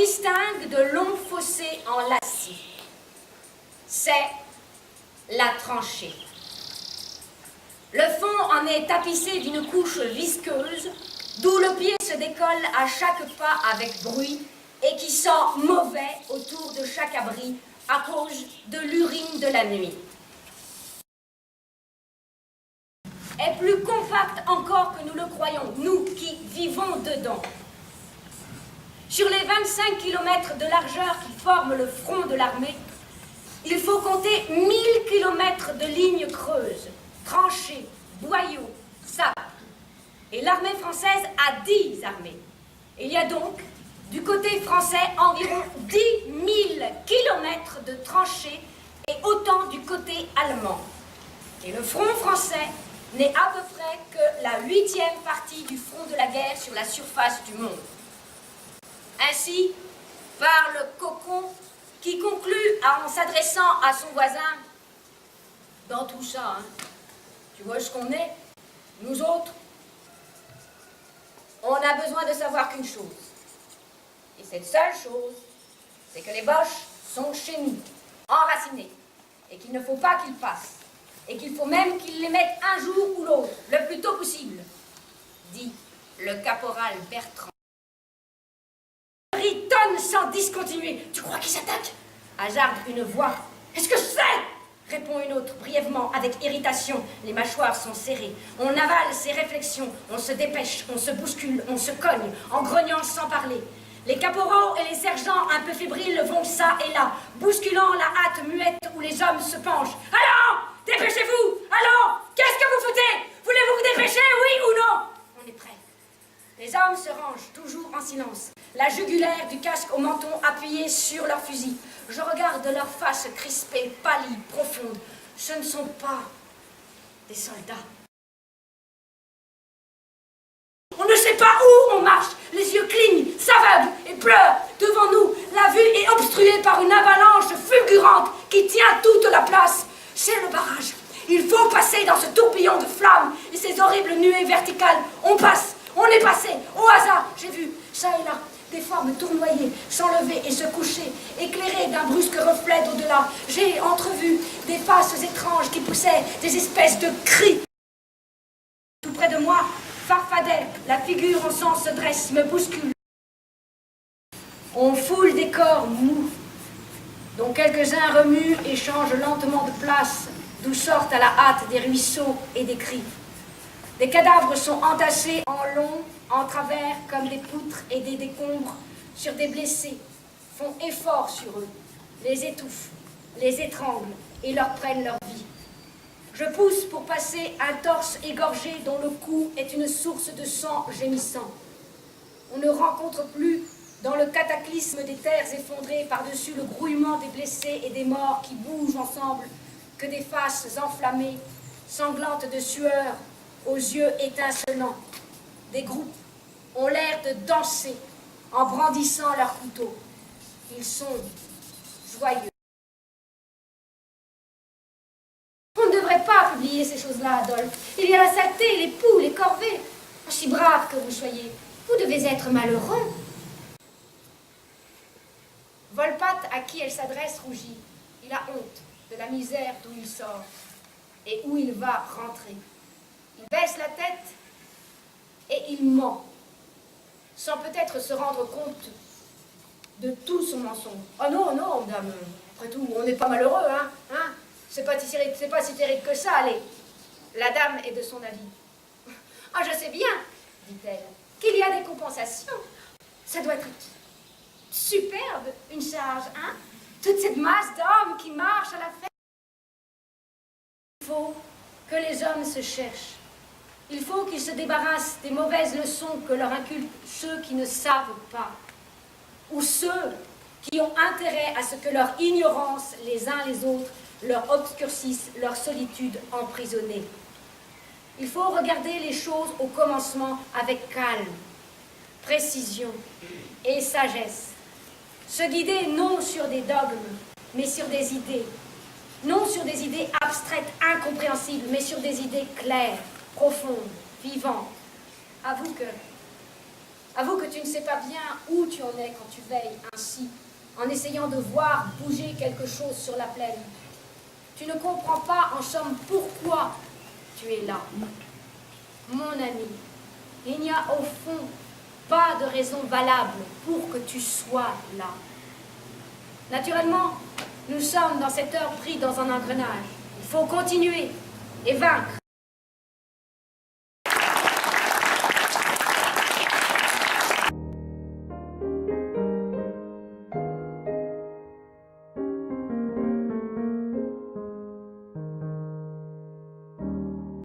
distingue de longs fossés en lacis. C'est la tranchée. Le fond en est tapissé d'une couche visqueuse, d'où le pied se décolle à chaque pas avec bruit et qui sent mauvais autour de chaque abri à cause de l'urine de la nuit. Est plus compacte encore que nous le croyons, nous qui vivons dedans. Sur les 25 km de largeur qui forment le front de l'armée, il faut compter 1000 km de lignes creuses, tranchées, boyaux, sables. Et l'armée française a 10 armées. Il y a donc, du côté français, environ 10 000 km de tranchées et autant du côté allemand. Et le front français n'est à peu près que la 8e partie du front de la guerre sur la surface du monde. Ainsi, parle Cocon, qui conclut en s'adressant à son voisin, « Dans tout ça, tu vois ce qu'on est, nous autres, on a besoin de savoir qu'une chose. Et cette seule chose, c'est que les Boches sont chez nous, enracinés, et qu'il ne faut pas qu'ils passent. Et qu'il faut même qu'ils les mettent un jour ou l'autre, le plus tôt possible, dit le caporal Bertrand. Ritonne sans discontinuer. Tu crois qu'ils s'attaquent? Hasarde une voix. Est-ce que je sais? Répond une autre, brièvement, avec irritation. Les mâchoires sont serrées. On avale ses réflexions, on se dépêche, on se bouscule, on se cogne, en grognant sans parler. Les caporaux et les sergents un peu fébriles vont ça et là, bousculant la hâte muette où les hommes se penchent. Allons! Dépêchez-vous! Allons! Qu'est-ce que vous foutez? Voulez-vous vous dépêcher, oui ou non? On est prêt. Les hommes se rangent, toujours en silence, la jugulaire du casque au menton appuyé sur leur fusil. Je regarde leurs faces crispées, pâlies, profondes. Ce ne sont pas des soldats. On ne sait pas où on marche. Les yeux clignent, s'aveuglent et pleurent. Devant nous, la vue est obstruée par une avalanche fulgurante qui tient toute la place. C'est le barrage. Il faut passer dans ce tourbillon de flammes et ces horribles nuées verticales. On passe, on est passé, au hasard. J'ai vu, ça et là, des formes tournoyer, s'enlever et se coucher, éclairées d'un brusque reflet d'au-delà. J'ai entrevu des faces étranges qui poussaient des espèces de cris. Tout près de moi, Farfadet, la figure en sang se dresse, me bouscule. On foule des corps mous, dont quelques-uns remuent et changent lentement de place, d'où sortent à la hâte des ruisseaux et des cris. Des cadavres sont entassés en long, en travers, comme des poutres et des décombres, sur des blessés, font effort sur eux, les étouffent, les étranglent et leur prennent leur vie. Je pousse pour passer un torse égorgé dont le cou est une source de sang gémissant. On ne rencontre plus, dans le cataclysme des terres effondrées par-dessus le grouillement des blessés et des morts qui bougent ensemble, que des faces enflammées, sanglantes de sueur, aux yeux étincelants. Des groupes ont l'air de danser en brandissant leurs couteaux. Ils sont joyeux. On ne devrait pas publier ces choses-là, Adolphe. Il y a la saleté, les poux, les corvées. Aussi brave que vous soyez, vous devez être malheureux. Volpatte, à qui elle s'adresse, rougit. Il a honte de la misère d'où il sort et où il va rentrer. Il baisse la tête et il ment, sans peut-être se rendre compte de tout son mensonge. « Ah non, non, madame, après tout, on n'est pas malheureux, hein, c'est pas si terrible que ça, allez. » La dame est de son avis. « Ah, je sais bien, dit-elle, qu'il y a des compensations. Ça doit être superbe, une charge, hein? Toute cette masse d'hommes qui marchent à la fête. Il faut que les hommes se cherchent. Il faut qu'ils se débarrassent des mauvaises leçons que leur inculquent ceux qui ne savent pas, ou ceux qui ont intérêt à ce que leur ignorance, les uns les autres, leur obscurcisse leur solitude emprisonnée. Il faut regarder les choses au commencement avec calme, précision et sagesse. Se guider non sur des dogmes, mais sur des idées. Non sur des idées abstraites, incompréhensibles, mais sur des idées claires, profondes, vivantes. Avoue que tu ne sais pas bien où tu en es quand tu veilles ainsi, en essayant de voir bouger quelque chose sur la plaine. Tu ne comprends pas, en somme, pourquoi tu es là. Mon ami, il n'y a au fond pas de raison valable pour que tu sois là. Naturellement, nous sommes dans cette heure pris dans un engrenage. Il faut continuer et vaincre.